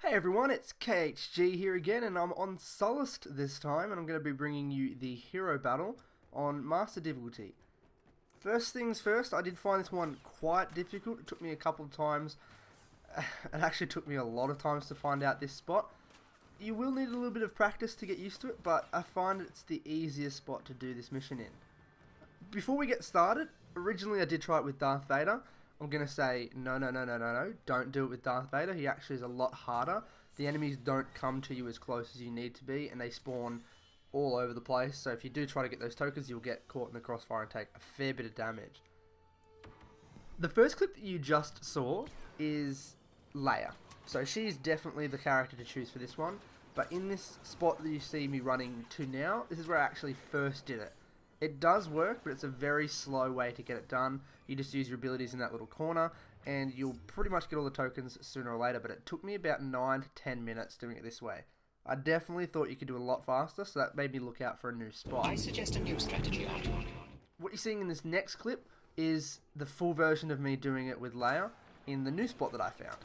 Hey everyone, it's KHG here again, and I'm on Solist this time, and I'm going to be bringing you the hero battle on Master Difficulty. First things first, I did find this one quite difficult. It took me a couple of times. It actually took me a lot of times to find out this spot. You will need a little bit of practice to get used to it, but I find it's the easiest spot to do this mission in. Before we get started, originally I did try it with Darth Vader. I'm going to say, no, don't do it with Darth Vader. He actually is a lot harder. The enemies don't come to you as close as you need to be, and they spawn all over the place. So if you do try to get those tokens, you'll get caught in the crossfire and take a fair bit of damage. The first clip that you just saw is Leia. So she's definitely the character to choose for this one. But in this spot that you see me running to now, this is where I actually first did it. It does work, but it's a very slow way to get it done. You just use your abilities in that little corner, and you'll pretty much get all the tokens sooner or later, but it took me about 9 to 10 minutes doing it this way. I definitely thought you could do it a lot faster, so that made me look out for a new spot. I suggest a new strategy, Arton. What you're seeing in this next clip is the full version of me doing it with Leia in the new spot that I found.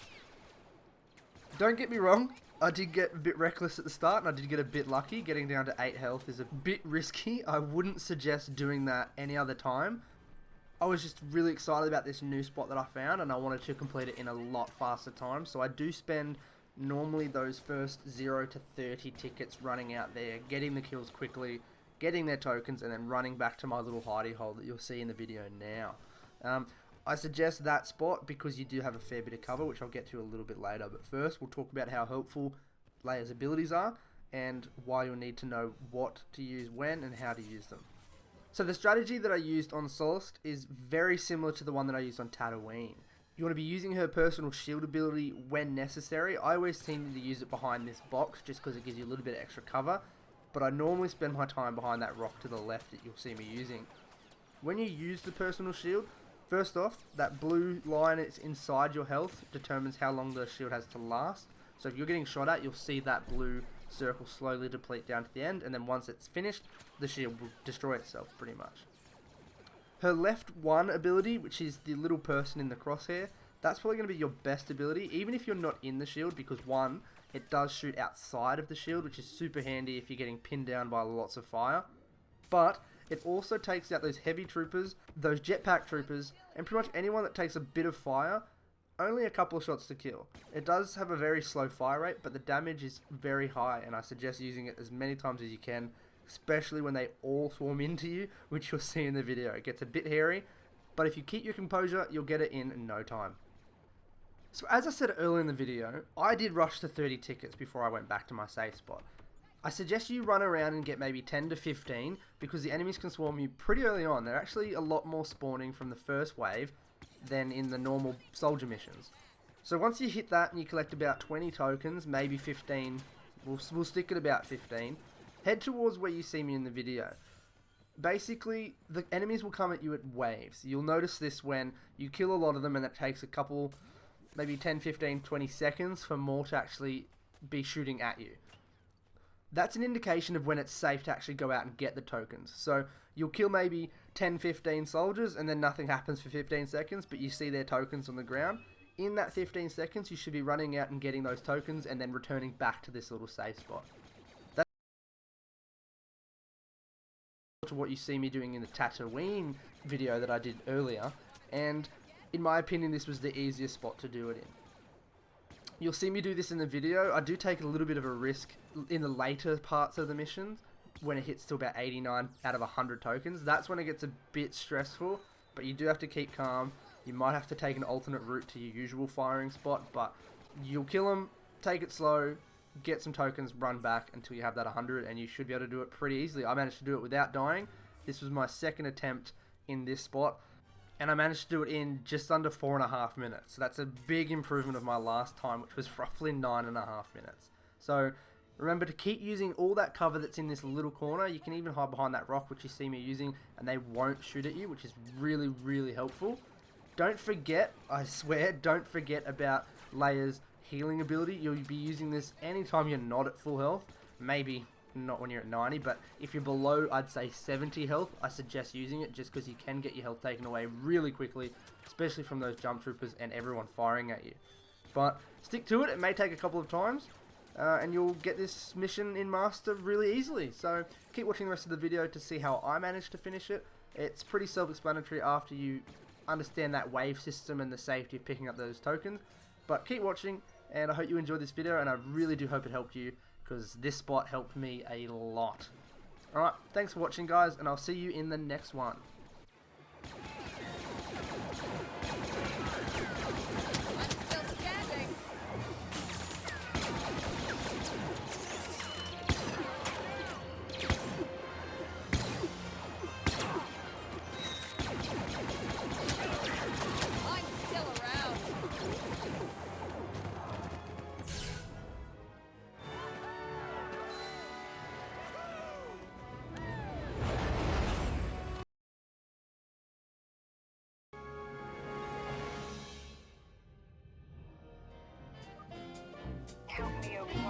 Don't get me wrong, I did get a bit reckless at the start, and I did get a bit lucky. Getting down to 8 health is a bit risky. I wouldn't suggest doing that any other time. I was just really excited about this new spot that I found, and I wanted to complete it in a lot faster time. So I do spend normally those first 0 to 30 tickets running out there, getting the kills quickly, getting their tokens, and then running back to my little hidey hole that you'll see in the video now. I suggest that spot because you do have a fair bit of cover, which I'll get to a little bit later. But first, we'll talk about how helpful Leia's abilities are and why you'll need to know what to use when and how to use them. So the strategy that I used on Solist is very similar to the one that I used on Tatooine. You want to be using her personal shield ability when necessary. I always seem to use it behind this box just because it gives you a little bit of extra cover. But I normally spend my time behind that rock to the left that you'll see me using. When you use the personal shield, first off, that blue line that's inside your health determines how long the shield has to last. So if you're getting shot at, you'll see that blue circle slowly deplete down to the end, and then once it's finished, the shield will destroy itself pretty much. Her left 1 ability, which is the little person in the crosshair, that's probably going to be your best ability, even if you're not in the shield, because 1, it does shoot outside of the shield, which is super handy if you're getting pinned down by lots of fire. But it also takes out those heavy troopers, those jetpack troopers, and pretty much anyone that takes a bit of fire. Only a couple of shots to kill. It does have a very slow fire rate, but the damage is very high, and I suggest using it as many times as you can, especially when they all swarm into you, which you'll see in the video. It gets a bit hairy, but if you keep your composure, you'll get it in no time. So as I said earlier in the video, I did rush to 30 tickets before I went back to my safe spot. I suggest you run around and get maybe 10 to 15 because the enemies can swarm you pretty early on. They're actually a lot more spawning from the first wave than in the normal soldier missions. So once you hit that and you collect about 20 tokens, maybe 15, we'll stick at about 15, head towards where you see me in the video. Basically, the enemies will come at you at waves. You'll notice this when you kill a lot of them and it takes a couple, maybe 10, 15, 20 seconds for more to actually be shooting at you. That's an indication of when it's safe to actually go out and get the tokens. So you'll kill maybe 10, 15 soldiers and then nothing happens for 15 seconds, but you see their tokens on the ground. In that 15 seconds, you should be running out and getting those tokens and then returning back to this little safe spot. That's to what you see me doing in the Tatooine video that I did earlier, and in my opinion, this was the easiest spot to do it in. You'll see me do this in the video. I do take a little bit of a risk in the later parts of the missions when it hits to about 89 out of 100 tokens. That's when it gets a bit stressful, but you do have to keep calm. You might have to take an alternate route to your usual firing spot, but you'll kill them, take it slow, get some tokens, run back until you have that 100, and you should be able to do it pretty easily. I managed to do it without dying. This was my second attempt in this spot, and I managed to do it in just under 4.5 minutes. So that's a big improvement of my last time, which was roughly 9.5 minutes. So remember to keep using all that cover that's in this little corner. You can even hide behind that rock, which you see me using, and they won't shoot at you, which is really, really helpful. Don't forget, I swear, don't forget about Leia's healing ability. You'll be using this anytime you're not at full health. Maybe not when you're at 90, but if you're below, I'd say 70 health, I suggest using it just because you can get your health taken away really quickly, especially from those jump troopers and everyone firing at you. But stick to it. It may take a couple of times. And you'll get this mission in Master really easily. So keep watching the rest of the video to see how I managed to finish it. It's pretty self-explanatory after you understand that wave system and the safety of picking up those tokens. But keep watching, and I hope you enjoyed this video, and I really do hope it helped you, because this spot helped me a lot. Alright, thanks for watching guys, and I'll see you in the next one. Count me over.